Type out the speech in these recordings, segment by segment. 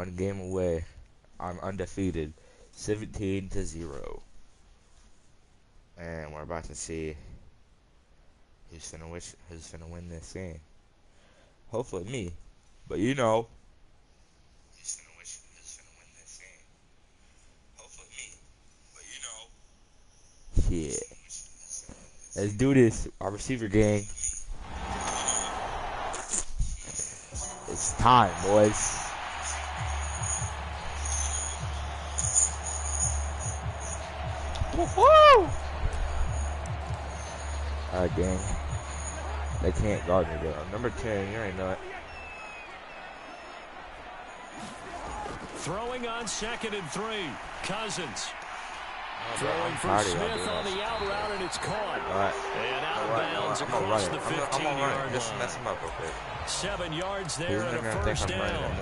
one game away. I'm undefeated, 17-0. And we're about to see who's gonna win this game. Hopefully me, but you know. Who's gonna win this game? Hopefully me, but you know. Yeah. Let's do this, our receiver gang. It's time, boys. Woohoo! Alright, gang. They can't guard me, though. I'm number 10, you already know it. Throwing on 2nd and 3. Cousins. Throwing from Smith on the out route, and it's caught. And out of bounds across the 15-yard line. Just mess him up real quick. 7 yards there and a first down.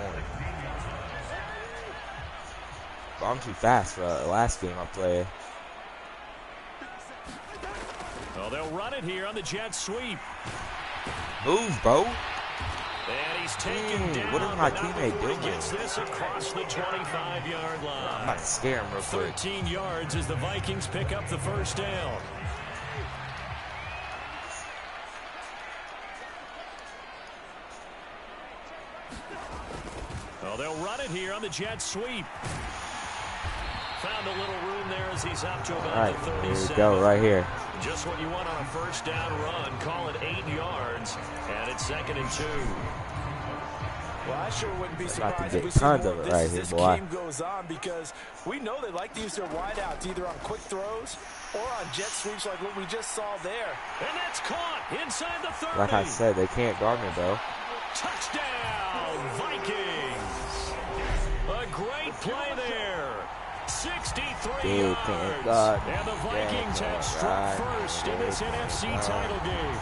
But I'm too fast for the last game I played. Well, they'll run it here on the jet sweep. Move, bro. And he's taken down. What is my teammate doing? He gets this across the 25-yard line. I'm about to scare him real quick. 13 yards as the Vikings pick up the first down. Well, they'll run it here on the jet sweep. Found a little room there as he's up to about the 37. Here we go, right here. Just what you want on a first down run. Call it 8 yards, and it's 2nd and 2. Well, I sure wouldn't be surprised if we see more of this game goes on, because we know they like to use their wideouts either on quick throws or on jet sweeps like what we just saw there. And that's caught inside the 30. Like I said, they can't guard me, though. Touchdown, Vikings. A great play there. 63 yards. And the Vikings have struck first in this NFC title game.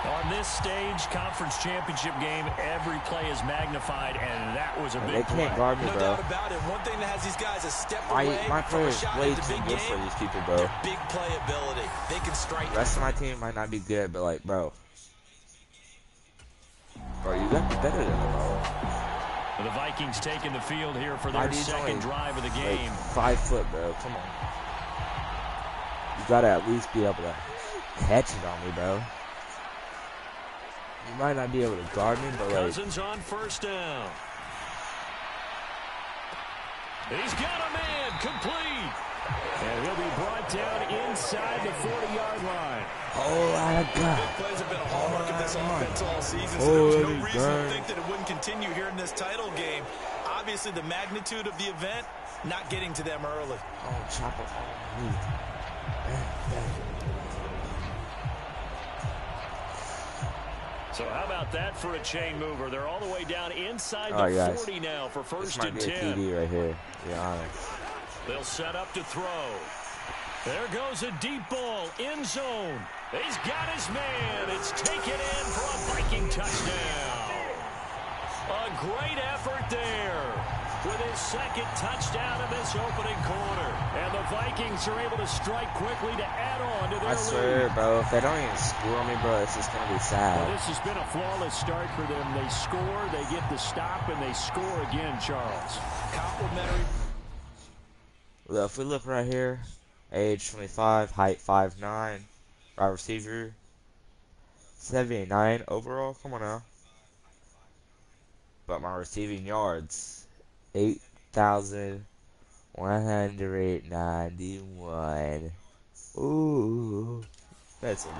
On this stage, conference championship game, every play is magnified, and that was a big play. They can't guard me, bro. No doubt about it. One thing that has these guys a step away my from a player is shot way at the too big good game. for these people, bro. Their big play ability. They can strike. The rest of my team might not be good, but like, bro, you got to be better than them, bro. The Vikings taking the field here for their second drive of the game. Like 5 foot, bro. Come on. You gotta at least be able to catch it on me, bro. You might not be able to guard me, but like. Cousins on first down. He's got a man complete. And he'll be brought down inside the 40-yard line. Oh, my God. Big plays have been a hallmark of this offense all season, so there was no reason to think that it wouldn't continue here in this title game. Obviously, the magnitude of the event, not getting to them early. Oh, chop it. So how about that for a chain mover? They're all the way down inside the 40 now for first and 10. This might be a TD right here, to be honest. They'll set up to throw. There goes a deep ball, end zone. He's got his man. It's taken in for a Viking touchdown. A great effort there with his second touchdown of this opening quarter. And the Vikings are able to strike quickly to add on to their lead. I swear, bro, if they don't even score on me, bro, it's just going to be sad. Well, this has been a flawless start for them. They score, they get the stop, and they score again, Charles. Complimentary. Well, if we look right here, age 25, height 5'9", wide receiver 79 overall. Come on now. But my receiving yards, 8,191. Ooh, that's a me.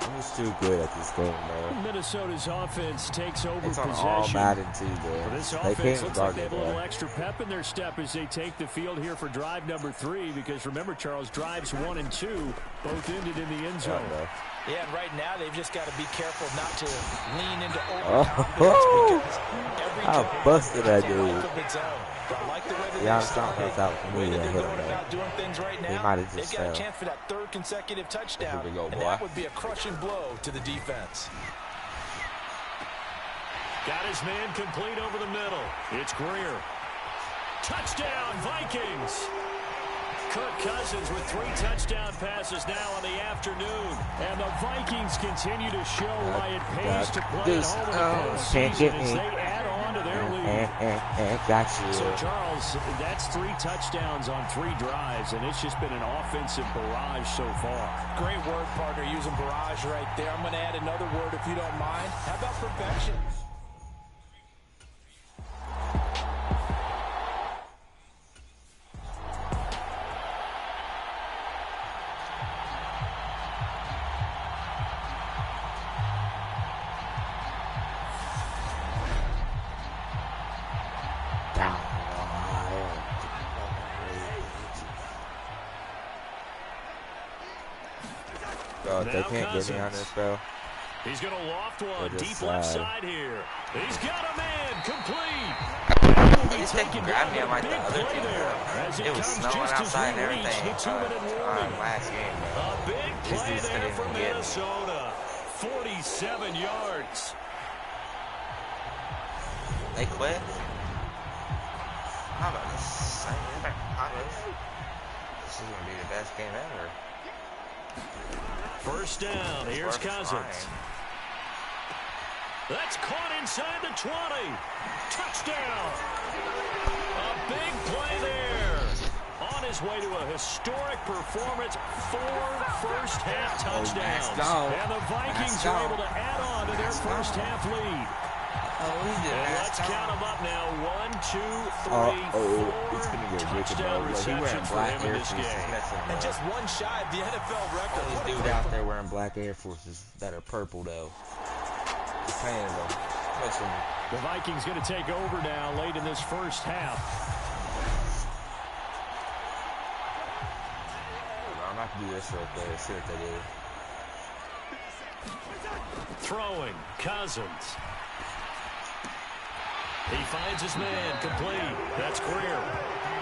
I'm just too good at this game, bro. Minnesota's offense takes over it's on possession. All Madden too, bro. Well, this offense looks like they have a little extra pep in their step as they take the field here for drive number 3. Because remember, Charles, drives 1 and 2 both ended in the end zone. Yeah, and right now they've just got to be careful not to lean into overconfidence because every how busted I do. Yeah, I'm trying to pass out for me. He might have just they've got a chance for that 3rd consecutive touchdown, here we go, boy. And that would be a crushing blow to the defense. Got his man complete over the middle. It's Greer. Touchdown, Vikings. Kirk Cousins with 3 touchdown passes now in the afternoon. And the Vikings continue to show why it pays to play at home in the postseason as they add on to their lead. So, Charles, that's 3 touchdowns on 3 drives, and it's just been an offensive barrage so far. Great word, partner, using barrage right there. I'm going to add another word if you don't mind. How about perfection? They can't get me on this, bro. He's going to loft one deep left side here. He's got a man complete. He grabbed me on like the other team. It was snowing outside and everything last game, bro. A big play there from Minnesota. 47 yards. They quit? I'm about to say, this is going to be the best game ever. First down, here's Cousins. That's caught inside the 20. Touchdown. A big play there. On his way to a historic performance, 4 first-half touchdowns. And the Vikings are able to add on to their first-half lead. Let's count them up now. 1, 2, 3, 4 touchdown receptions for him in this game. And just one shy of the NFL record. This dude out there wearing black Air Forces that are purple, though. He's paying them. The Vikings going to take over now late in this first half. I'm not going to do this real quick. See what they do. Throwing, Cousins. He finds his man complete. That's Greer.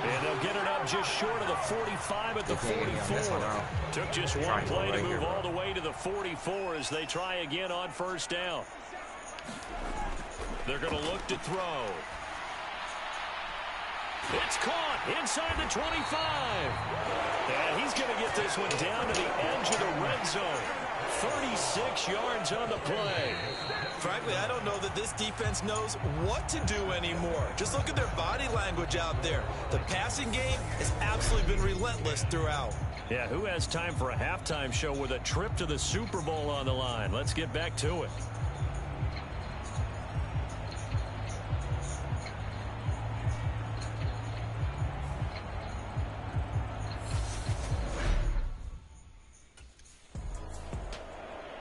And they'll get it up just short of the 45 at the 44. Took just one play to move all the way to the 44 as they try again on first down. They're going to look to throw. It's caught inside the 25. And he's going to get this one down to the edge of the red zone. 36 yards on the play. Frankly, I don't know that this defense knows what to do anymore. Just look at their body language out there. The passing game has absolutely been relentless throughout. Yeah, who has time for a halftime show with a trip to the Super Bowl on the line? Let's get back to it.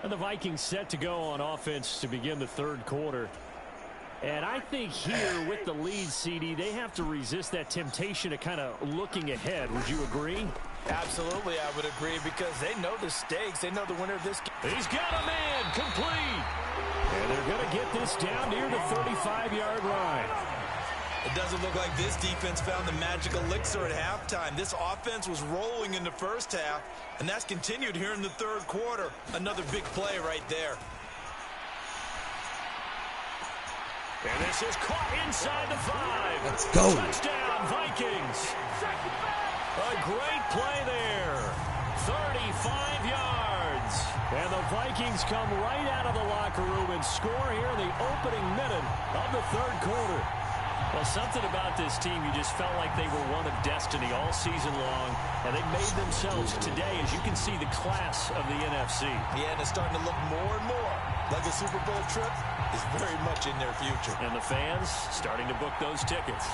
And the Vikings set to go on offense to begin the third quarter. And I think here with the lead, CD, they have to resist that temptation of kind of looking ahead. Would you agree? Absolutely, I would agree, because they know the stakes. They know the winner of this game. He's got a man complete. And they're going to get this down near the 35-yard line. It doesn't look like this defense found the magic elixir at halftime. This offense was rolling in the first half, and that's continued here in the third quarter. Another big play right there. And this is caught inside the 5. Let's go. Touchdown, Vikings. A great play there. 35 yards. And the Vikings come right out of the locker room and score here in the opening minute of the third quarter. Well, something about this team, you just felt like they were one of destiny all season long, and they made themselves today, as you can see, the class of the NFC. Yeah, and it's starting to look more and more like a Super Bowl trip is very much in their future. And the fans starting to book those tickets.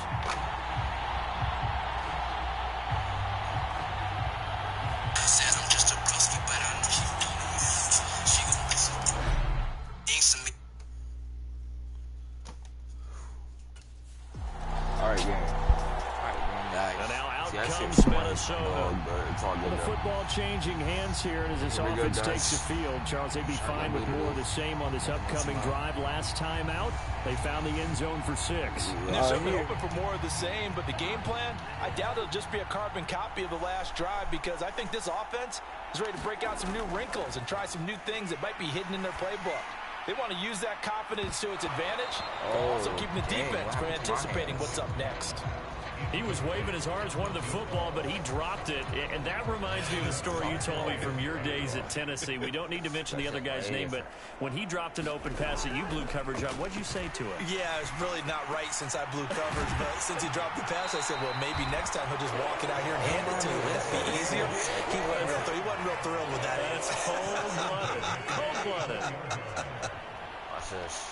The football changing hands here, and as this offense takes the field, Charles, they'd be fine with more of the same on this upcoming drive. Last time out, they found the end zone for 6. They're certainly hoping for more of the same, but the game plan, I doubt it'll just be a carbon copy of the last drive, because I think this offense is ready to break out some new wrinkles and try some new things that might be hidden in their playbook. They want to use that confidence to its advantage, while also keeping the defense from anticipating what's up next. He was waving as hard as wanted the football, but he dropped it. And that reminds me of the story you told me from your days at Tennessee. We don't need to mention the other guy's name, but when he dropped an open pass that you blew coverage on, what'd you say to him? Yeah, it's really not right since I blew coverage, but since he dropped the pass, I said, well, maybe next time he'll just walk it out here and hand it to you. Would that be easier? He wasn't real thrilled with that. That's cold-blooded. Cold-blooded. Watch this.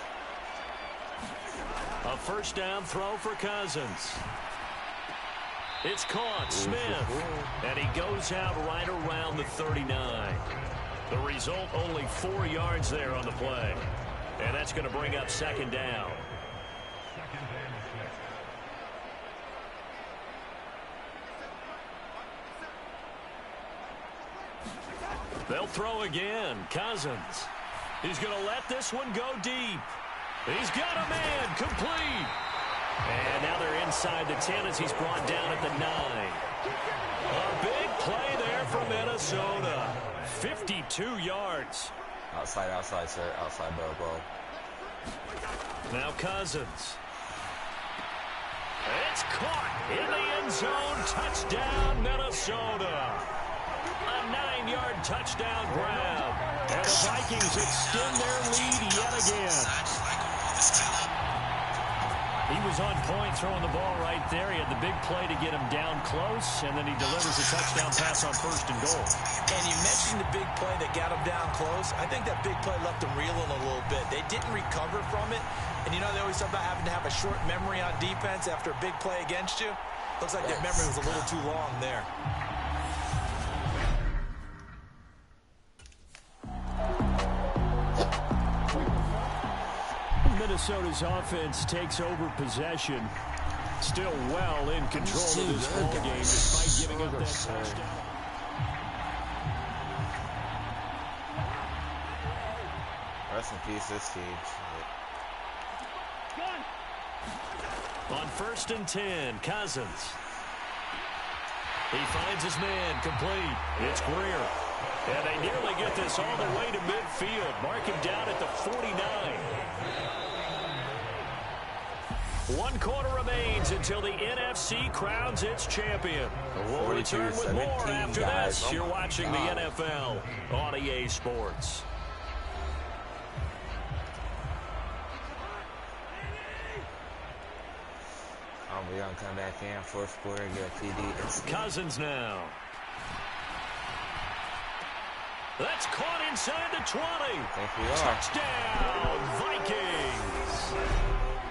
A first down throw for Cousins. It's caught, Smith, and he goes out right around the 39. The result, only 4 yards there on the play. And that's going to bring up second down. They'll throw again. Cousins. He's going to let this one go deep. He's got a man, complete. And now they're inside the 10 as he's brought down at the 9. A big play there for Minnesota. 52 yards. Outside, sir. Outside, bro. Now Cousins. It's caught in the end zone. Touchdown, Minnesota. A 9-yard touchdown grab. And the Vikings extend their lead yet again. He was on point throwing the ball right there. He had the big play to get him down close, and then he delivers a touchdown pass on first and goal. And you mentioned the big play that got him down close. I think that big play left him reeling a little bit. They didn't recover from it. And, you know, they always talk about having to have a short memory on defense after a big play against you. Looks like that memory was a little too long there. Minnesota's offense takes over possession. Still well in control of this ball game despite giving up that touchdown. Rest in peace, this team. On first and 10, Cousins. He finds his man, complete. It's Greer. And they nearly get this all the way to midfield. Mark him down at the 49. 1 quarter remains until the NFC crowns its champion. We'll return with more after this. You're watching the NFL on EA Sports. We're going to come back in, fourth quarter, get a TD. Cousins now. That's caught inside the 20. Touchdown, Vikings.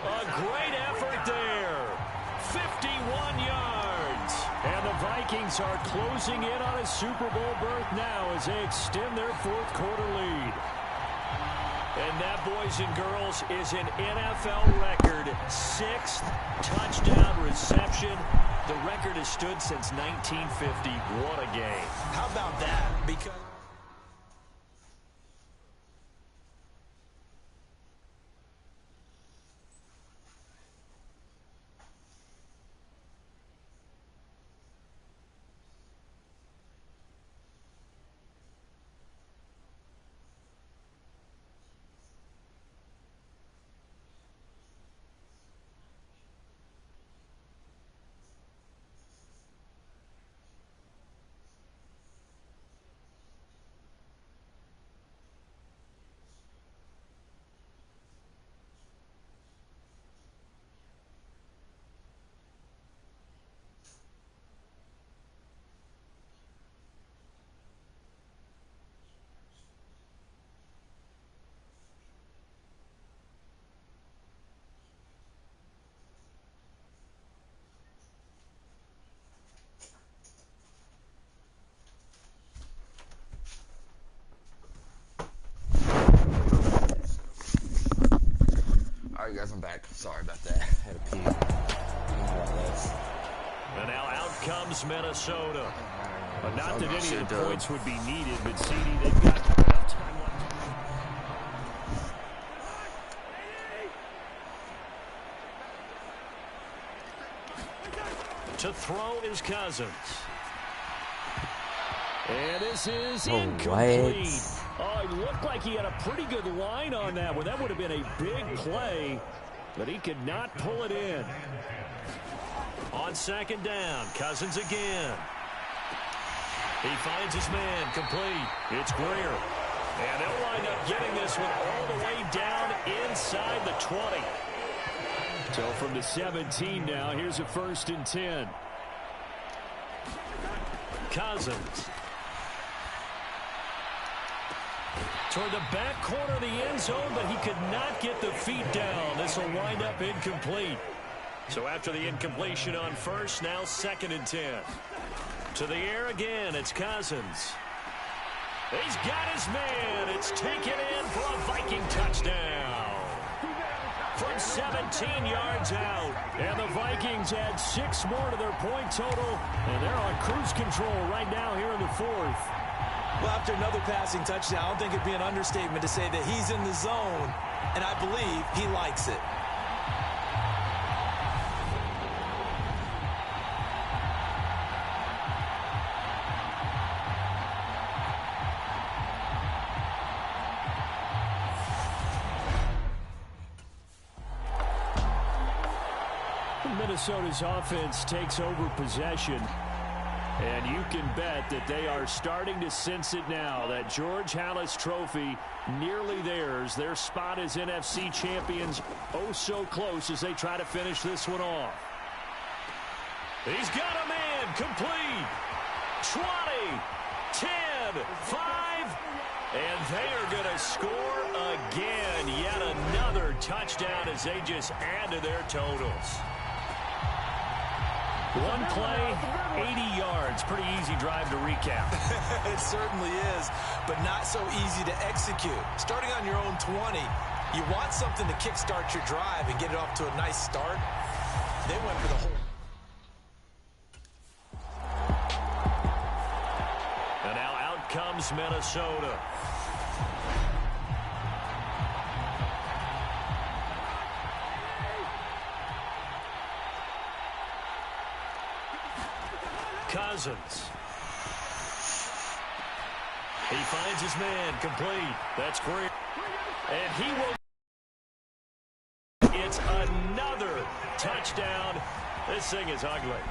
A great effort there. 51 yards. And the Vikings are closing in on a Super Bowl berth now as they extend their fourth quarter lead. And that, boys and girls, is an NFL record 6th touchdown reception. The record has stood since 1950. What a game. How about that? Because Alright guys, I'm back. Sorry about that. I had to pee. And now out comes Minnesota. But not that any of the points would be needed, but CD, they've got enough time left. To throw is Cousins. And this is incomplete. Oh, it looked like he had a pretty good line on that one. That would have been a big play, but he could not pull it in. On second down, Cousins again. He finds his man, complete. It's Greer. And they'll wind up getting this one all the way down inside the 20. So from the 17 now, here's a 1st and 10. Cousins. Toward the back corner of the end zone, but he could not get the feet down. This will wind up incomplete. So after the incompletion on first, now 2nd and 10. To the air again, it's Cousins. He's got his man. It's taken in for a Viking touchdown. From 17 yards out. And the Vikings add 6 more to their point total. And they're on cruise control right now here in the 4th. Well, after another passing touchdown, I don't think it'd be an understatement to say that he's in the zone, and I believe he likes it. Minnesota's offense takes over possession. And you can bet that they are starting to sense it now. That George Halas trophy nearly theirs. Their spot as NFC champions oh so close as they try to finish this one off. He's got a man complete. 20, 10, 5. And they are going to score again. Yet another touchdown as they just add to their totals. One play, 80 yards. Pretty easy drive to recap. It certainly is, but not so easy to execute. Starting on your own 20, you want something to kickstart your drive and get it off to a nice start. They went for the whole. And now out comes Minnesota. Cousins. He finds his man complete. That's great. And he will. It's another touchdown. This thing is ugly.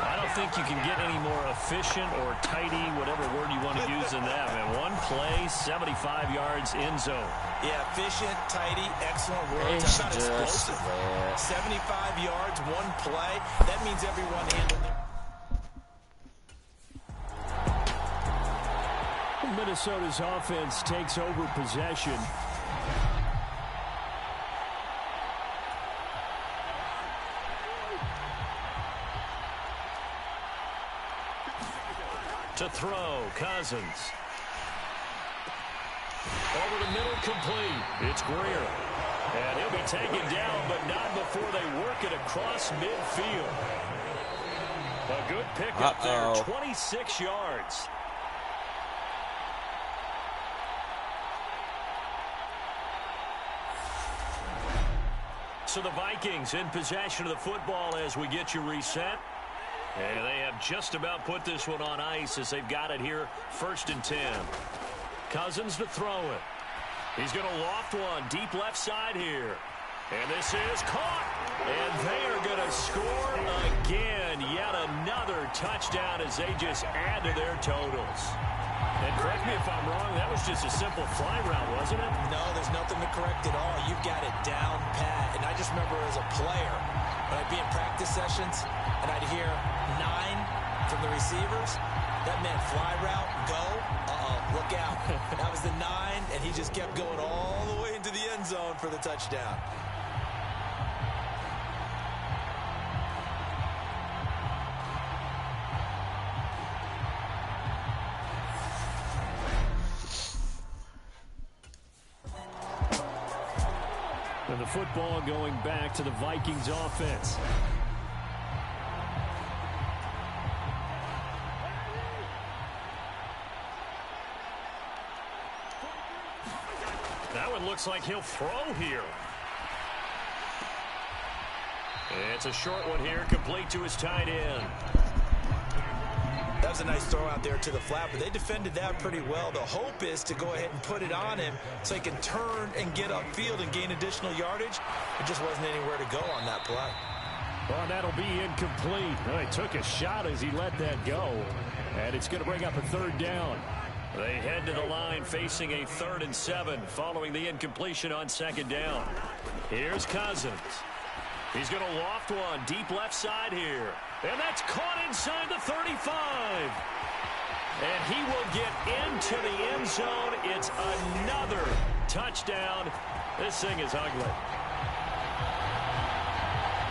I don't think you can get any more efficient or tidy, whatever word you want to use in that, man. One play, 75 yards in zone. Yeah, efficient, tidy, excellent work. That's not explosive. 75 yards, one play. That means everyone handled it. Minnesota's offense takes over possession. To throw, Cousins. Over the middle, complete. It's Greer. And he'll be taken down, but not before they work it across midfield. A good pickup there, 26 yards. So the Vikings in possession of the football as we get you reset. And they have just about put this one on ice as they've got it here, 1st and 10. Cousins to throw it. He's going to loft one deep left side here. And this is caught. And they are going to score again. Yet another touchdown as they just add to their totals. And correct me if I'm wrong, that was just a simple fly route, wasn't it? No, there's nothing to correct at all. You've got it down pat. And I just remember as a player, when I'd be in practice sessions, and I'd hear 9 from the receivers. That meant fly route, go, look out. That was the 9, and he just kept going all the way into the end zone for the touchdown. And the football going back to the Vikings offense. That one looks like he'll throw here. It's a short one here, complete to his tight end. That was a nice throw out there to the flat, but they defended that pretty well. The hope is to go ahead and put it on him so he can turn and get upfield and gain additional yardage. It just wasn't anywhere to go on that play. Oh, that'll be incomplete. Well, he took a shot as he let that go. And it's going to bring up a third down. They head to the line facing a 3rd and 7 following the incompletion on 2nd down. Here's Cousins. He's going to loft one deep left side here. And that's caught inside the 35. And he will get into the end zone. It's another touchdown. This thing is ugly.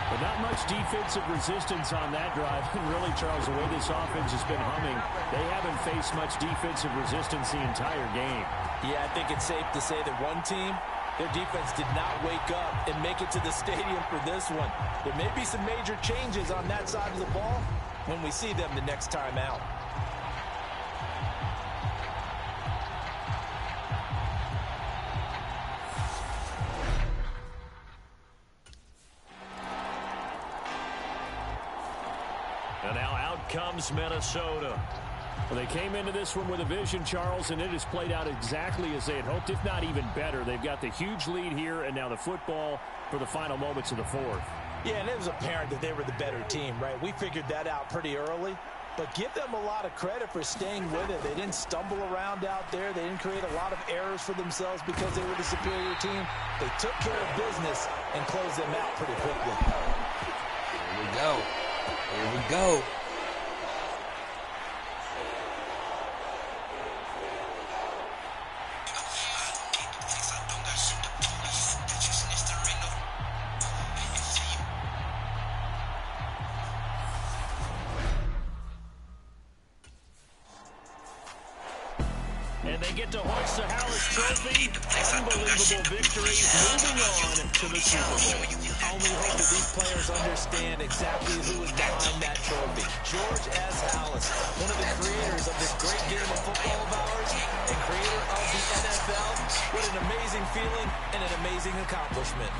But not much defensive resistance on that drive. And really, Charles, the way this offense has been humming, they haven't faced much defensive resistance the entire game. Yeah, I think it's safe to say that one team, their defense did not wake up and make it to the stadium for this one. There may be some major changes on that side of the ball when we see them the next time out. And now out comes Minnesota. Well, they came into this one with a vision, Charles, and it has played out exactly as they had hoped, if not even better. They've got the huge lead here, and now the football for the final moments of the 4th. Yeah, and it was apparent that they were the better team, right? We figured that out pretty early. But give them a lot of credit for staying with it. They didn't stumble around out there. They didn't create a lot of errors for themselves because they were the superior team. They took care of business and closed them out pretty quickly. Here we go. Here we go. And they get to hoist the Hallis Trophy. Unbelievable victory. Moving on to the Super Bowl. I only hope that these players understand exactly who is behind that trophy. George S. Hallis, one of the creators of this great game of football of ours and creator of the NFL. What an amazing feeling and an amazing accomplishment.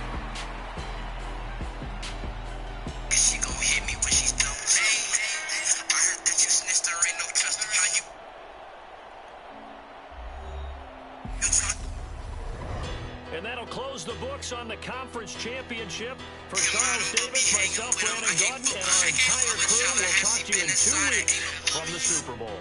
And that'll close the books on the conference championship. For Charles Davis, myself, Brandon Gaudin, and our entire crew, we'll talk to you in 2 weeks from the Super Bowl.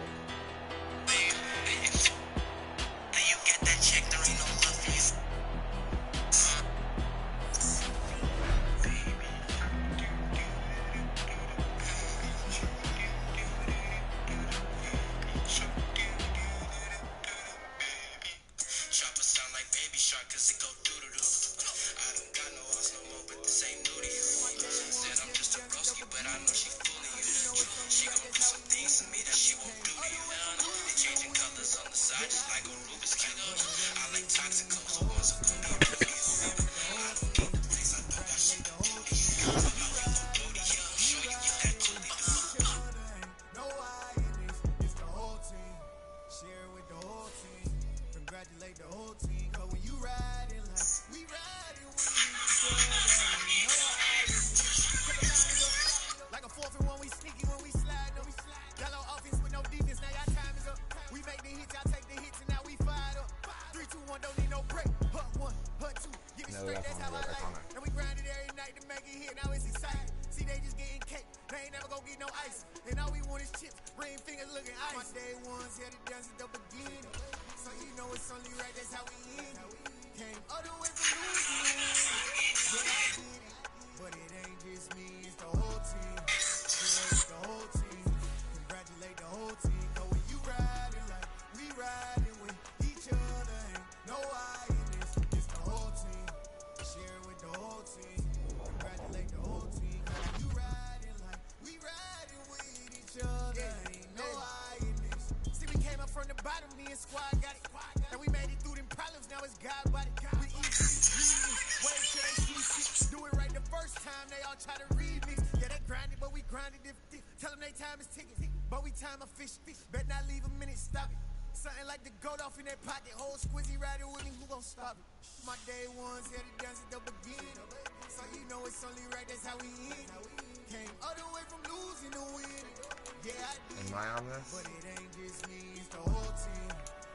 Am I on this? But it ain't just me, it's the whole team.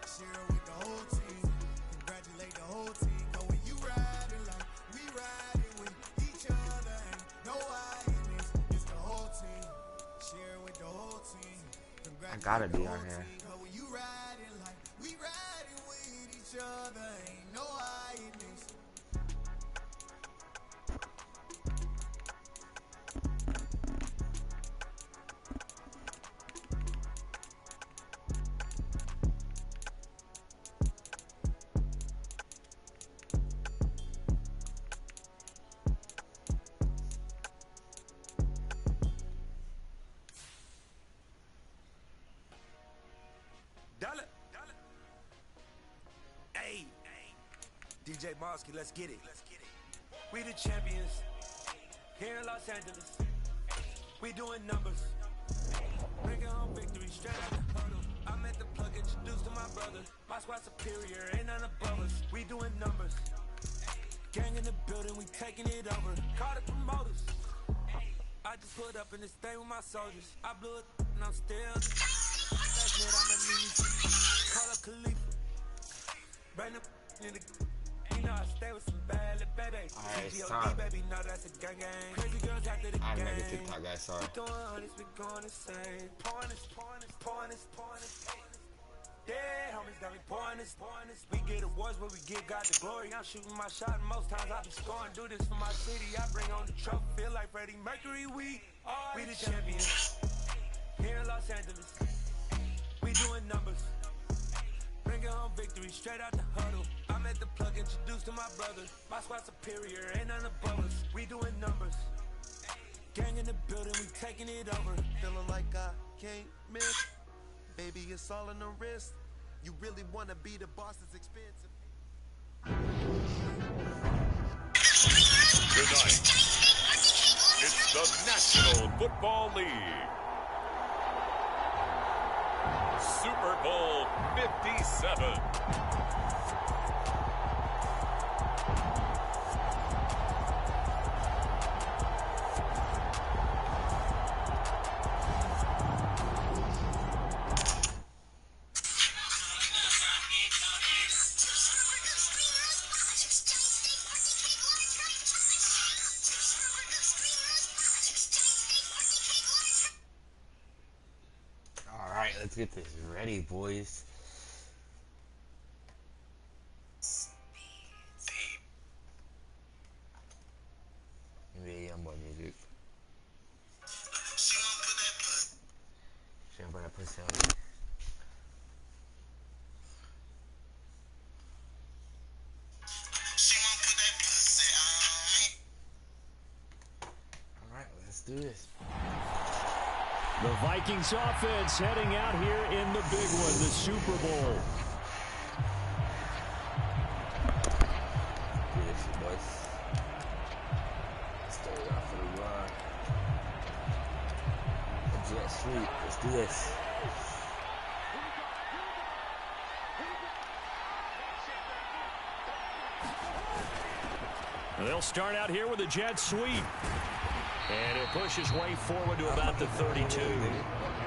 Share it with the whole team. Congratulate the whole team. Cause when you riding like we riding with each other, ain't no hiding it. Gotta be on here. When you riding like we riding with each other, ain't no hiding this. Hey, DJ Mosky, let's get it. We the champions here in Los Angeles. We doing numbers. Bringing home victory straight out the hurdle. I'm at the plug, introduced to my brother. My squad superior, ain't none above us. We doing numbers. Gang in the building, we taking it over. Call the promoters. I just put up in this thing with my soldiers. I blew it and I'm still. Last night I'm a call up Khalifa. Bring up in the. You know I stay with some bad little baby. Alright, it's GOD, time. baby, know that's a gang gang. Crazy girls after the I'm game. gonna get TikTok, guys. Sorry. We doing hundreds, we going insane. Pouring this. Yeah, homies got me pouring this. We get awards where we give God the glory. I'm shooting my shot and most times I be scoring. Do this for my city. I bring on the trophy. Feel like Freddie Mercury. We the champions here in Los Angeles. We doing numbers. Bringing home victory straight out the huddle. I'm at the plug, introduced to my brother. My squad superior, ain't none above us. We doing numbers. Gang in the building, we taking it over. Feeling like I can't miss. Baby, it's all in the wrist. You really wanna be the boss, it's expensive. Tonight, it's the National Football League. Super Bowl 57. Alright, let's get this ready, boys. Maybe more music. She don't put that pussy on me. Alright, let's do this. The Vikings offense heading out here in the big one, the Super Bowl. Do this, boys. Start it off for the run. A jet sweep. Let's do this. They'll start out here with a jet sweep. And it pushes way forward to about the 32.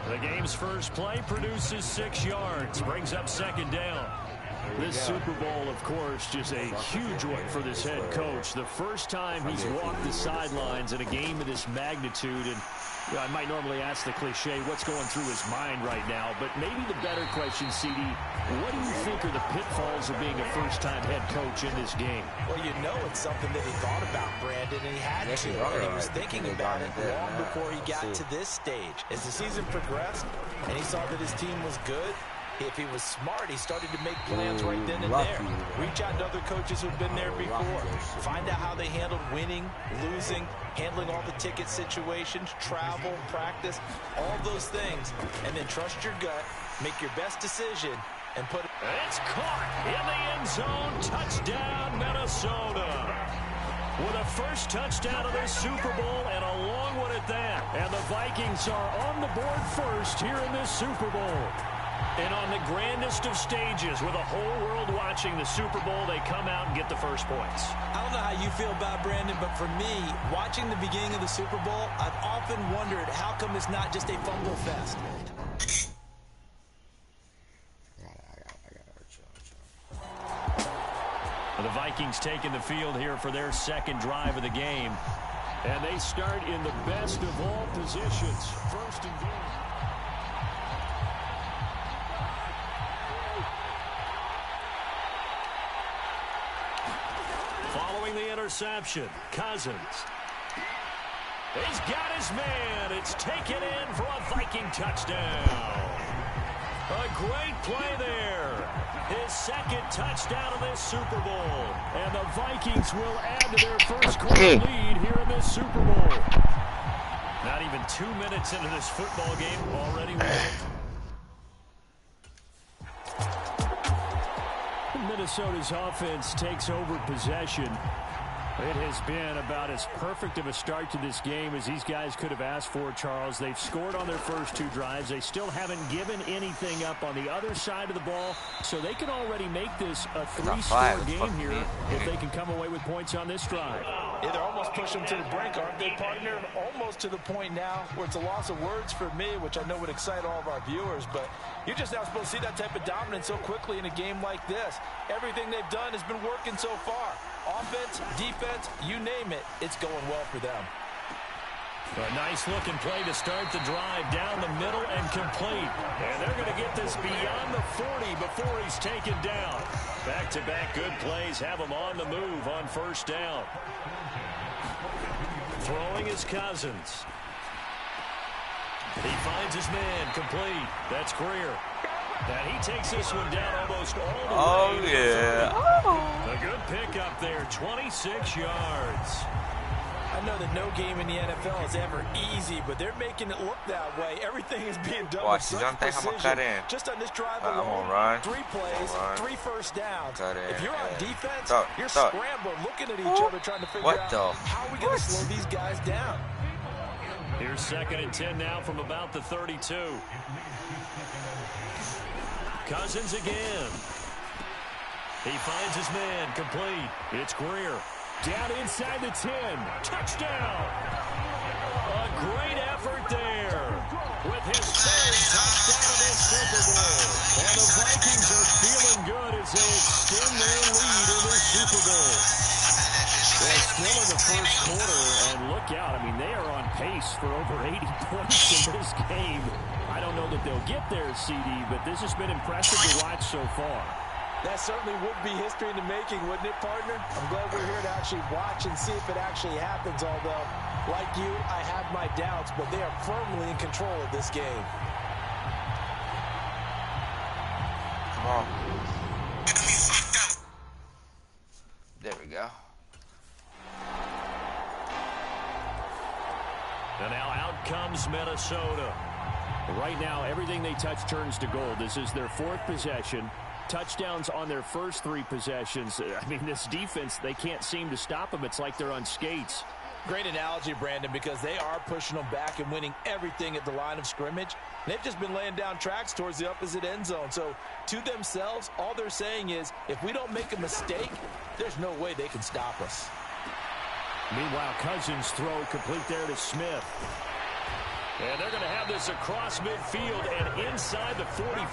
The game's first play produces 6 yards, brings up second down. This Super Bowl, of course, just a huge one for this head coach. The first time he's walked the sidelines in a game of this magnitude. And you know, I might normally ask the cliche, what's going through his mind right now? But maybe the better question, CD, what do you think are the pitfalls of being a first-time head coach in this game? Well, you know it's something that he thought about, Brandon, and he had to. And he was thinking about it long before he got to this stage. As the season progressed and he saw that his team was good, if he was smart, he started to make plans right then and there. Reach out to other coaches who've been there before. Find out how they handled winning, losing, handling all the ticket situations, travel, practice, all those things. And then trust your gut, make your best decision, and put it. It's caught in the end zone. Touchdown, Minnesota. With a first touchdown of this Super Bowl and a long one at that. And the Vikings are on the board first here in this Super Bowl. And on the grandest of stages, with the whole world watching the Super Bowl, they come out and get the first points. I don't know how you feel about Brandon, but for me, watching the beginning of the Super Bowl, I've often wondered how come it's not just a fumble fest. The Vikings taking the field here for their second drive of the game. And they start in the best of all positions. First and goal. throwing the interception. Cousins. He's got his man. It's taken in for a Viking touchdown. A great play there. His second touchdown of this Super Bowl. And the Vikings will add to their first quarter lead here in this Super Bowl. Not even 2 minutes into this football game, already won. Minnesota's offense takes over possession. It has been about as perfect of a start to this game as these guys could have asked for, Charles. They've scored on their first 2 drives. They still haven't given anything up on the other side of the ball, so they can already make this a 3-score game here if they can come away with points on this drive. Yeah, they're almost pushing them to the brink, aren't they, partner? Almost to the point now where it's a loss of words for me, which I know would excite all of our viewers, but you're just not supposed to see that type of dominance so quickly in a game like this. Everything they've done has been working so far. Offense, defense, you name it, it's going well for them. A nice-looking play to start the drive down the middle and complete. And they're going to get this beyond the 40 before he's taken down. Back-to-back good plays have him on the move on first down. Throwing is Cousins. He finds his man complete. That's Greer. And he takes this one down almost all the way. Oh, yeah. A good pickup there, 26 yards. I know that no game in the NFL is ever easy, but they're making it look that way. Everything is being done with such precision. Just on this drive alone, 3 plays, 3 first downs. If you're on defense, you're scrambling, looking at each other, trying to figure out how are we going to slow these guys down. Here's 2nd and 10 now from about the 32. Cousins again. He finds his man complete. It's Greer. Down inside the 10. Touchdown. A great effort there with his 3rd touchdown of this Super Bowl. And the Vikings are feeling good as they extend their lead in this Super Bowl. They're still in the first quarter, and look out. I mean, they are on pace for over 80 points in this game. I don't know that they'll get there, CD, but this has been impressive to watch so far. That certainly would be history in the making, wouldn't it, partner? I'm glad we're here to actually watch and see if it actually happens, although, like you, I have my doubts, but they are firmly in control of this game. Come on. There we go. And now out comes Minnesota. Right now, everything they touch turns to gold. This is their 4th possession. Touchdowns on their first 3 possessions. I mean, this defense, they can't seem to stop them. It's like they're on skates. Great analogy, Brandon, because they are pushing them back and winning everything at the line of scrimmage. They've just been laying down tracks towards the opposite end zone. So, to themselves, all they're saying is, if we don't make a mistake, there's no way they can stop us. Meanwhile, Cousins throw complete there to Smith. And they're going to have this across midfield and inside the 45.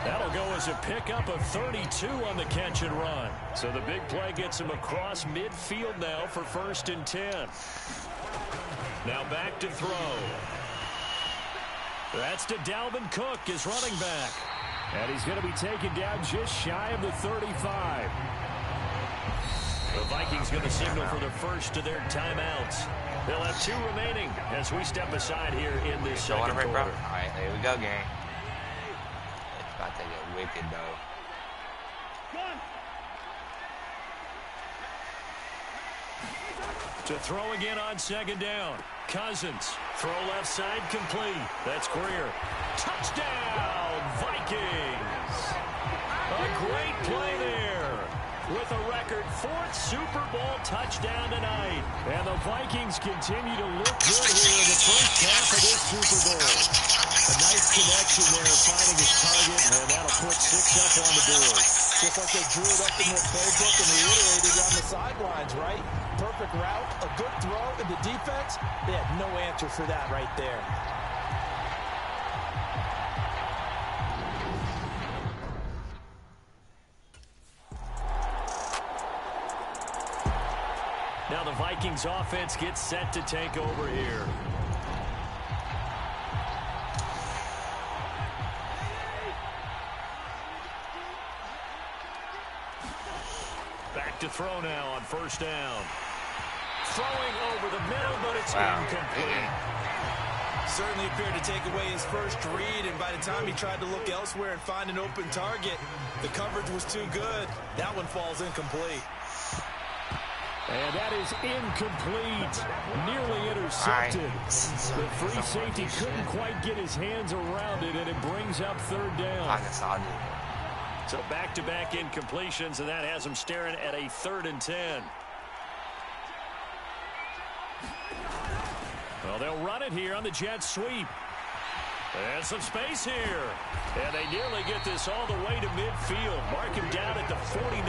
That'll go as a pickup of 32 on the catch and run. So the big play gets him across midfield now for 1st and 10. Now back to throw. That's to Dalvin Cook, his running back. And he's going to be taken down just shy of the 35. The Vikings going to signal for the first of their timeouts. They'll have 2 remaining as we step aside here in this second quarter. All right, here we go, gang. It's about to get wicked, though. To throw again on 2nd down. Cousins. Throw left side complete. That's Greer. Touchdown, Vikings. A great play there. With a record 4th Super Bowl touchdown tonight. And the Vikings continue to look good here in the first half of this Super Bowl. A nice connection there, finding his target, and that'll put 6 up on the board. Just like they drew it up in their playbook and reiterated on the sidelines, right? Perfect route, a good throw, and the defense, they had no answer for that right there. Now the Vikings offense gets set to take over here. Back to throw now on first down. Throwing over the middle, but it's incomplete. Certainly appeared to take away his first read, and by the time he tried to look elsewhere and find an open target, the coverage was too good. That one falls incomplete. And that is incomplete. Nearly intercepted. The free safety couldn't quite get his hands around it, and it brings up third down. So back-to-back incompletions, and that has him staring at a 3rd and 10. Well, they'll run it here on the jet sweep. And some space here. And they nearly get this all the way to midfield. Mark him down at the 49.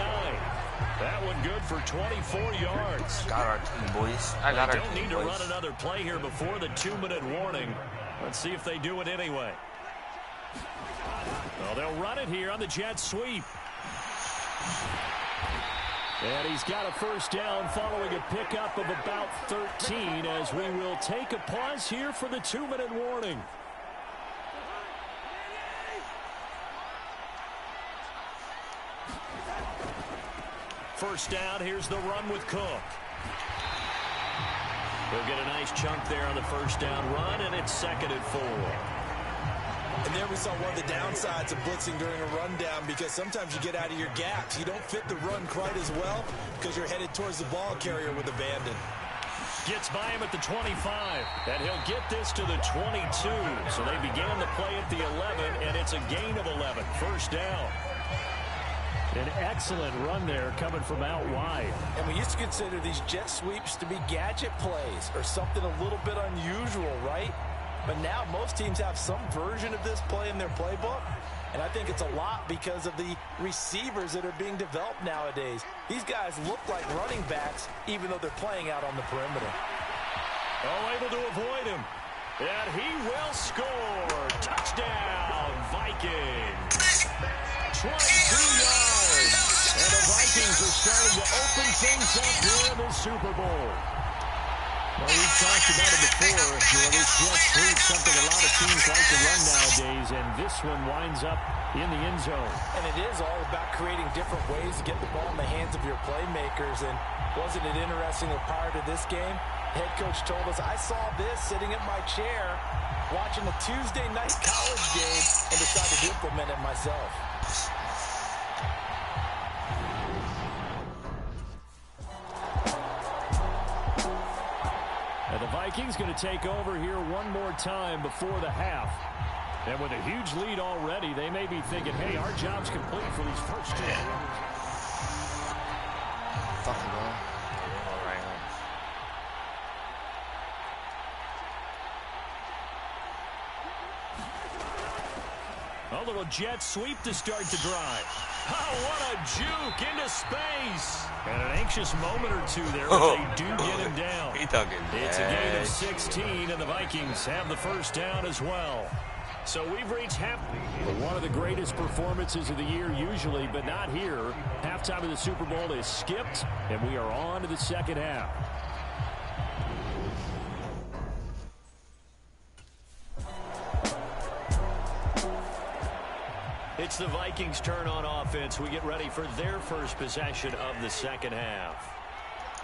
That one good for 24 yards. Got our team, boys. I got our team, Don't need to run another play here before the 2-minute warning. Let's see if they do it anyway. Well, they'll run it here on the jet sweep. And he's got a first down following a pickup of about 13 as we will take a pause here for the 2-minute warning. First down, here's the run with Cook. They'll get a nice chunk there on the first down run, and it's 2nd and 4. And there we saw one of the downsides of blitzing during a rundown, because sometimes you get out of your gaps. You don't fit the run quite as well because you're headed towards the ball carrier with abandon. Gets by him at the 25, and he'll get this to the 22. So they began the play at the 11, and it's a gain of 11. First down. An excellent run there coming from out wide. And we used to consider these jet sweeps to be gadget plays or something a little bit unusual, right? But now most teams have some version of this play in their playbook. And I think it's a lot because of the receivers that are being developed nowadays. These guys look like running backs even though they're playing out on the perimeter. Oh, able to avoid him. And he will score. Touchdown, Vikings. 22 yards. And the Vikings are starting to open things up here in the Super Bowl. Well, we've talked about it before. This jet sweep, something a lot of teams like to run nowadays, and this one winds up in the end zone. And it is all about creating different ways to get the ball in the hands of your playmakers. And wasn't it interesting that prior to this game, head coach told us, I saw this sitting in my chair watching a Tuesday night college game and decided to implement it myself. And the Vikings going to take over here one more time before the half. And with a huge lead already, they may be thinking, hey, our job's complete for these first 2 quarters. Fucking go. All right. A little jet sweep to start the drive. Oh, what a juke into space. And an anxious moment or two there, but they do get him down. It's a gain of 16, and the Vikings have the first down as well. So we've reached one of the greatest performances of the year usually, but not here. Halftime of the Super Bowl is skipped, and we are on to the second half. It's the Vikings' turn on offense. We get ready for their first possession of the second half.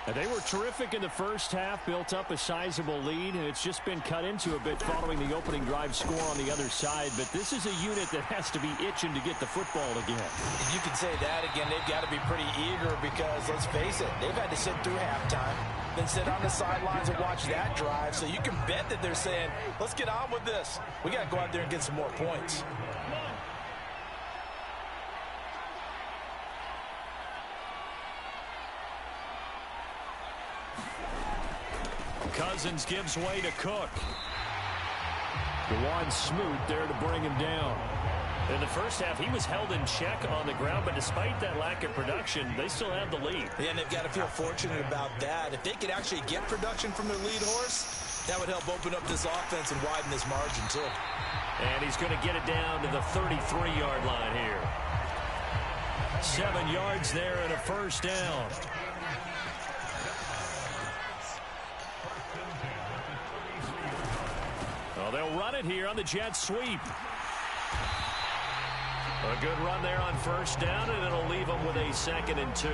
And they were terrific in the first half, built up a sizable lead, and it's just been cut into a bit following the opening drive score on the other side. But this is a unit that has to be itching to get the football again. You can say that again. They've got to be pretty eager because, let's face it, they've had to sit through halftime, then sit on the sidelines and watch that drive. So you can bet that they're saying, let's get on with this. We got to go out there and get some more points. Cousins gives way to Cook. Dewan Smoot there to bring him down. In the first half, he was held in check on the ground, but despite that lack of production, they still have the lead. Yeah, and they've got to feel fortunate about that. If they could actually get production from their lead horse, that would help open up this offense and widen this margin, too. And he's going to get it down to the 33-yard line here. 7 yards there and a first down. Well, they'll run it here on the jet sweep. A good run there on first down, and it'll leave them with a 2nd and 2.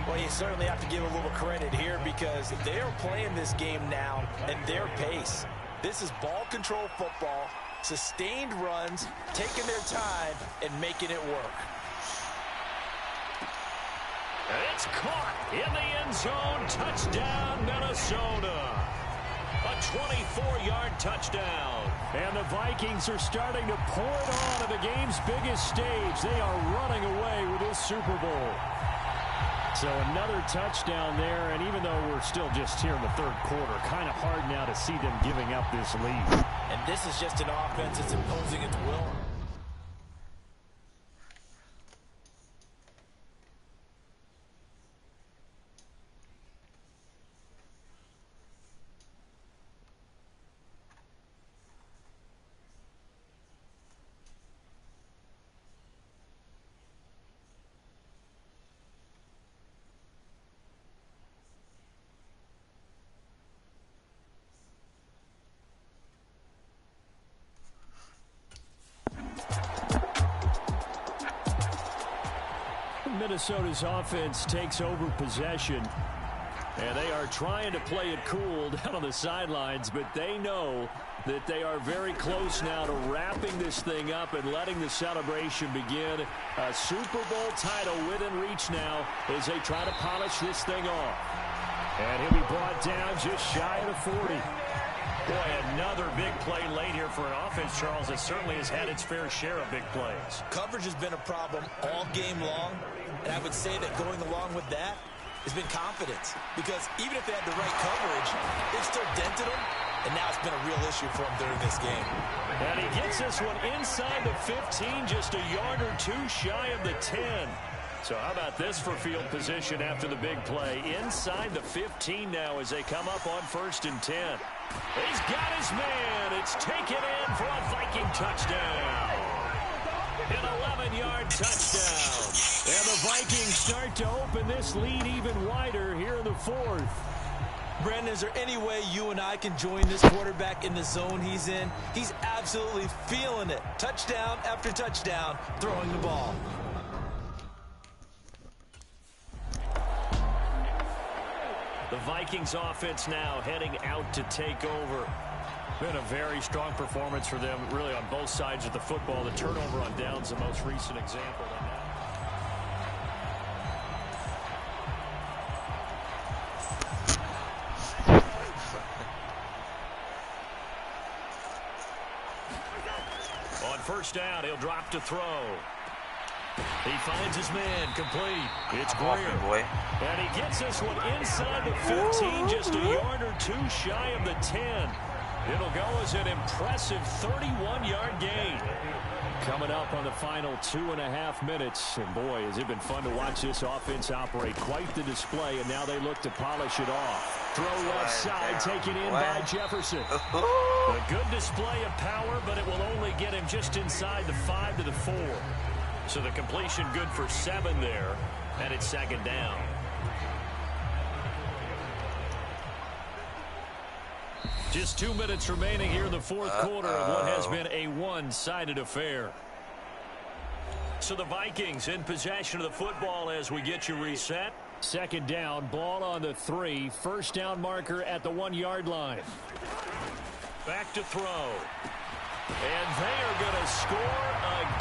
Well, you certainly have to give a little credit here because they are playing this game now at their pace. This is ball control football, sustained runs, taking their time, and making it work. And it's caught in the end zone. Touchdown, Minnesota. A 24-yard touchdown. And the Vikings are starting to pour it on at the game's biggest stage. They are running away with this Super Bowl. So another touchdown there, and even though we're still just here in the third quarter, kind of hard now to see them giving up this lead. And this is just an offense that's imposing its will. Minnesota's offense takes over possession, and they are trying to play it cool down on the sidelines, but they know that they are very close now to wrapping this thing up and letting the celebration begin. A Super Bowl title within reach now as they try to polish this thing off. And he'll be brought down just shy of the 40. Boy, another big play late here for an offense, Charles, that certainly has had its fair share of big plays. Coverage has been a problem all game long, and I would say that going along with that has been confidence. Because even if they had the right coverage, they've still dented them, and now it's been a real issue for them during this game. And he gets this one inside the 15, just a yard or two shy of the 10. So how about this for field position after the big play? Inside the 15 now as they come up on 1st and 10. He's got his man. It's taken in for a Viking touchdown. An 11-yard touchdown. And the Vikings start to open this lead even wider here in the 4th. Brandon, is there any way you and I can join this quarterback in the zone he's in? He's absolutely feeling it. Touchdown after touchdown, throwing the ball. The Vikings offense now heading out to take over. Been a very strong performance for them, really, on both sides of the football. The turnover on downs, the most recent example. On 1st down, he'll drop to throw. He finds his man, complete. It's Greer. Boy. And he gets this one inside the 15, just a yard or two shy of the 10. It'll go as an impressive 31-yard gain. Coming up on the final 2.5 minutes. And boy, has it been fun to watch this offense operate. Quite the display, and now they look to polish it off. Throw left side, taken in by Jefferson. A good display of power, but it will only get him just inside the 5 to the 4. So the completion good for 7 there, and it's 2nd down. Just 2 minutes remaining here in the 4th quarter of what has been a one-sided affair. So the Vikings in possession of the football as we get you reset. 2nd down, ball on the 3. 1st down marker at the 1-yard line. Back to throw. And they are going to score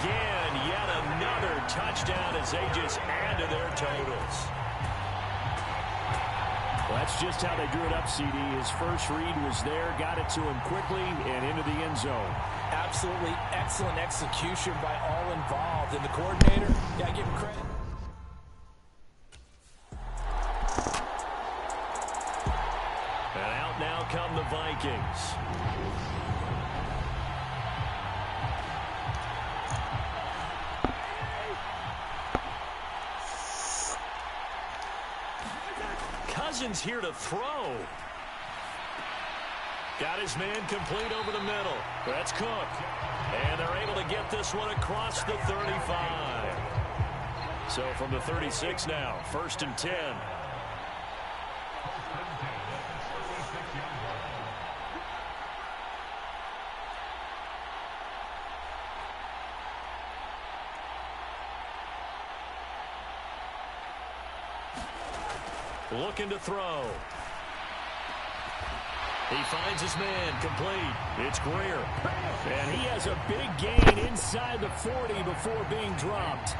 again. Yet another touchdown as they just add to their totals. Well, that's just how they drew it up, CD. His first read was there, got it to him quickly, and into the end zone. Absolutely excellent execution by all involved. And the coordinator, yeah, give him credit. And out now come the Vikings. Cousins here to throw. Got his man complete over the middle. That's Cook. And they're able to get this one across the 35. So from the 36 now, 1st and 10. looking to throw. He finds his man, complete. It's Greer. And he has a big gain inside the 40 before being dropped.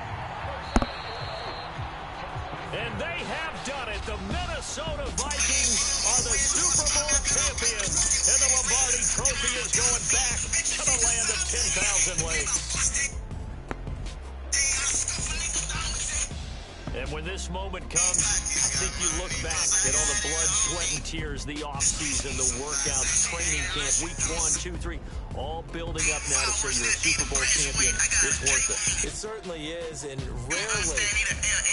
And they have done it. The Minnesota Vikings are the Super Bowl champions. And the Lombardi Trophy is going back to the land of 10,000 lakes. And when this moment comes, I think you look back at all the blood, sweat, and tears, the offseason, the workouts, training camp, week 1, 2, 3, all building up now to say you're a Super Bowl champion. It's worth it. It certainly is, and rarely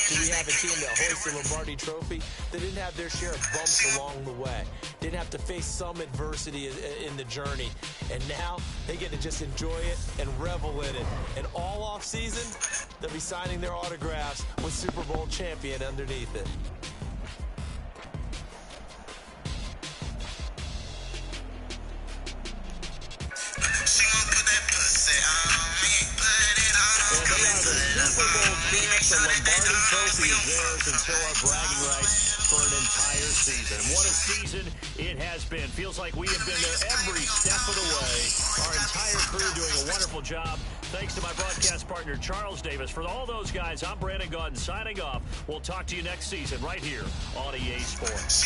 do we have a team that hoists the Lombardi Trophy that didn't have their share of bumps along the way, didn't have to face some adversity in the journey, and now they get to just enjoy it and revel in it. And all offseason, they'll be signing their autographs with Super Bowl champion underneath it. Super Bowl champs, the Lombardi Trophy is theirs, and so are bragging rights for an entire season. What a season it has been. Feels like we have been there every step of the way. Our entire crew doing a wonderful job. Thanks to my broadcast partner, Charles Davis. For all those guys, I'm Brandon Gaudin signing off. We'll talk to you next season right here on EA Sports.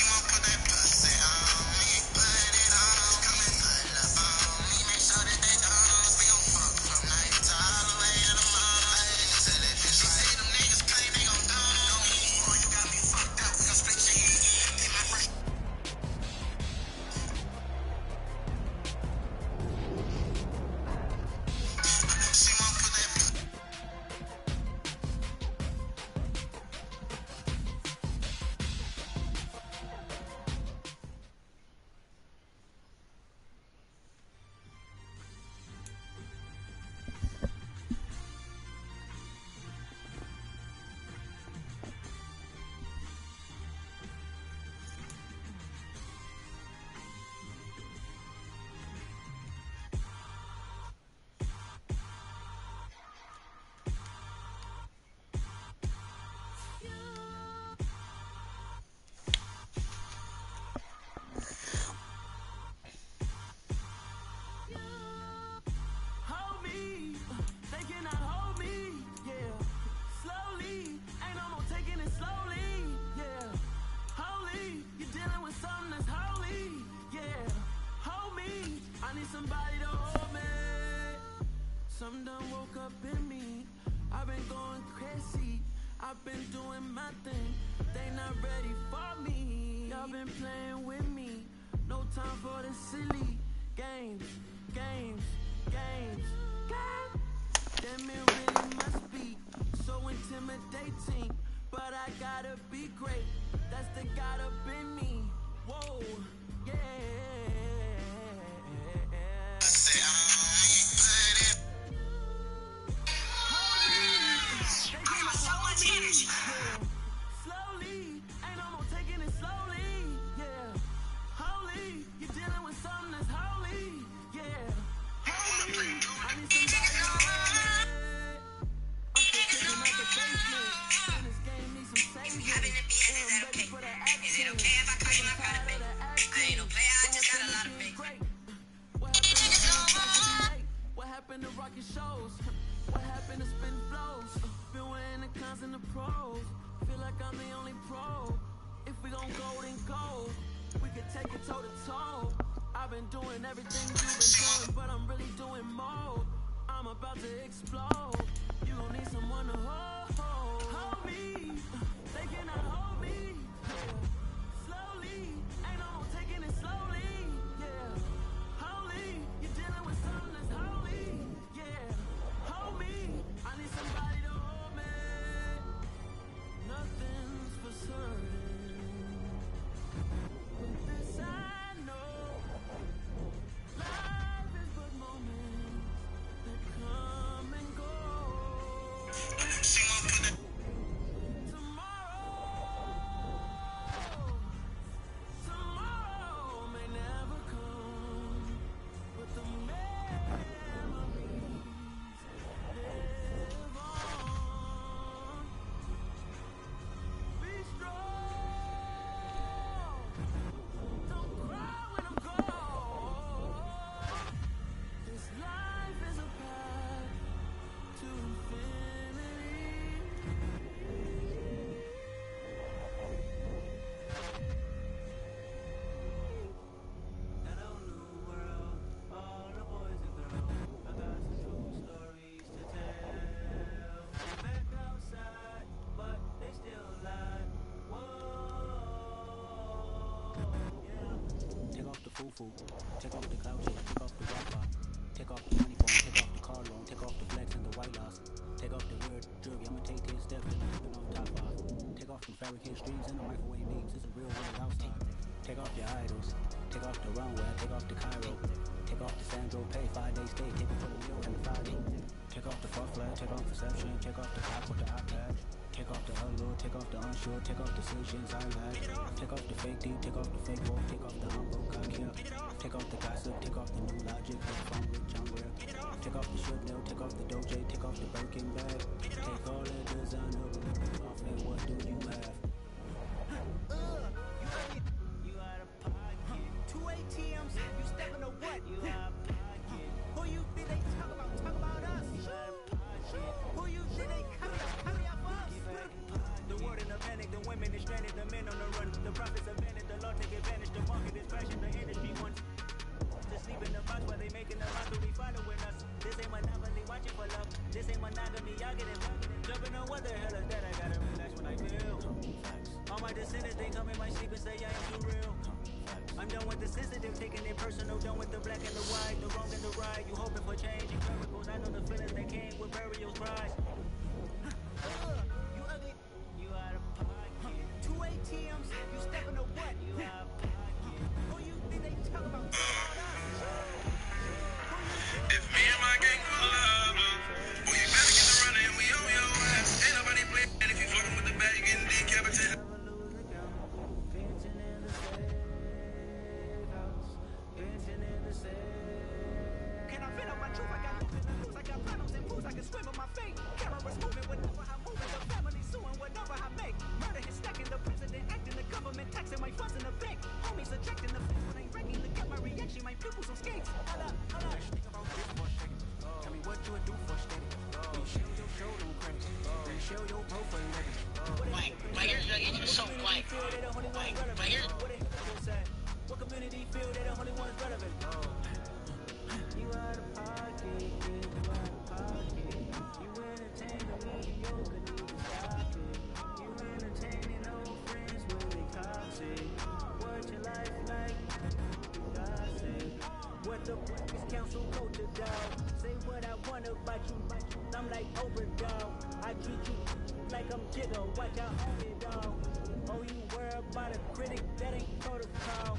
Some done woke up in me. I've been going crazy. I've been doing my thing. They not ready for me. Y'all been playing with me. No time for the silly games, games, games, games. Damn, it really must be so intimidating. But I gotta be great. That's the God up in me. Whoa, yeah. Slowly, ain't no more taking it slowly, yeah. Holy, you're dealing with something that's holy, yeah. Holy, I need somebody to hold me. I'm still kicking out the basement, and this game needs some saving. Having to be in is that okay? Is it okay if I call you my brother, baby? I ain't no player, I just got a lot of faith. What happened to rocket shows? What happened to spin flows? Been wearing the cons and the pros. Feel like I'm the only pro. If we gon' go, then go. We could take it toe to toe. I've been doing everything you've been doing, but I'm really doing more. I'm about to explode. You gon' need someone to hold me. They cannot hold me. Slowly, ain't no more taking it slowly. Yeah, holy, you're dealing with something that's holy. Yeah, hold me. I need somebody to hold me. Nothing's for certain, but this I know. Life is but moments that come and go. Tomorrow food. Take off the cloud chase, take off the Wi-Fi. Take off the money phone, take off the car loan, take off the flex and the white loss. Take off the weird jewelry, I'ma take 10 steps and I'm flipping off top 5. Take off the fabricated streams and the microwave beams, it's a real world outside. Take off your idols, take off the runway, take off the Cairo. Take off the Sandro, pay 5 days stay, take it for the meal and the Friday. Take off the fuck flag, take off perception, take off the cop with the iPad. Take off the allure, take off the unsure, take off decisions I had. Take off the fake deep, take off the fake wolf, take off the humble cock here. Take off the gossip, take off the new logic, if I'm rich, I'm rare. Take off the strip nail, take off the doje, take off the Birkin bag. Take all that designer, off and what do you have? You out of pocket. 2 ATMs, you stepping to what? You out of pocket. Who you think they talk about? Talk about us. You out of pocket. Who you think they carry up us? The word in the panic, the women is stranded, the men on the run. The profits are vanished, the law take advantage. The market is crashing, the industry wants to sleep in the box while they making the mockery following us. This ain't monopoly, watching for love. This ain't monogamy, y'all get it. Jumping on what the hell is that? I gotta relax when I feel. All my descendants, they come in my sleep and say I am too real. I'm done with the sensitive, taking it personal. Done with the black and the white, the wrong and the right. You hoping for change and miracles. I know the feelings that came with burial cries. You ugly, you out of pocket. 2 ATMs, you stepping to what? You out of pocket. Who you think they talk about? If me and my gang for love, boy, you better get the running. We on your ass. Ain't nobody playing. And if you fucking with the bag, you getting decapitated. Can I fit up my truth? I got nothing to lose. I got problems and fools. I can swim on my fate. Cameras moving whenever I move. The family suing whatever I make. Murder is stacking. The president acting. The government taxing my funds in the bank. Homies ejecting the face when I wrecking. Look at my reaction. My pupils on skates. Hold up. Think about this for a second. Tell me what you would do for steady. When you show your showroom credits. When you show your profile records. Why you're so white? Why you're... What community feel they the only ones relevant? You out of pocket, you out of pocket. You entertain the mediocre, need to stop it. You entertaining old friends when they toxic. What your life like? You gossip. What the fuck is council culture, dog? Say what I want about you. I'm like overdog. I treat you like I'm Jigga. Watch out on me, dog. Oh, you worry about a critic that ain't protocol.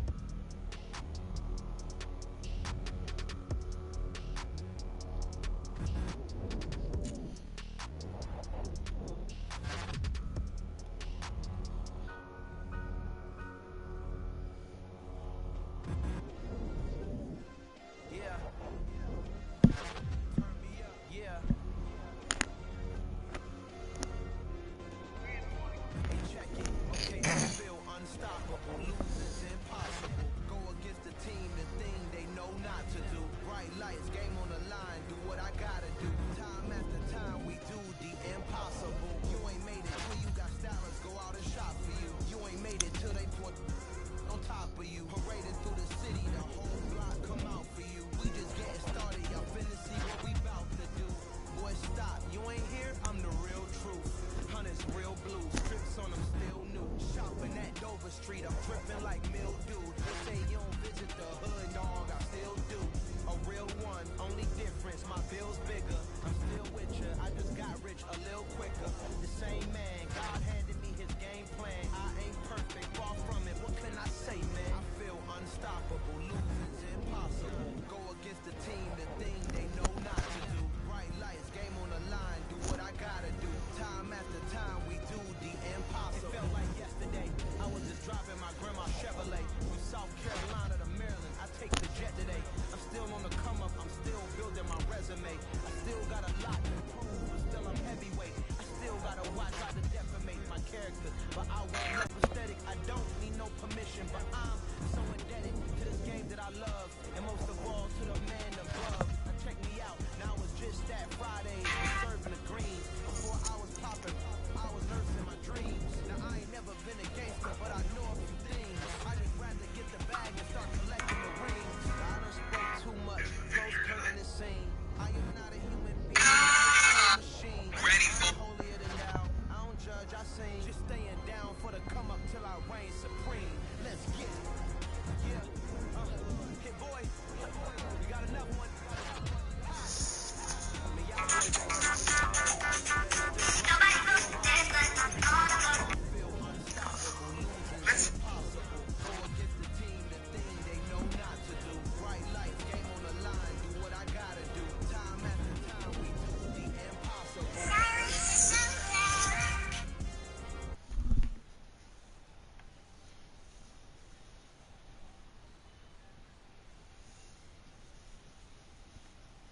A little quicker, the same man, God handed me his game plan. I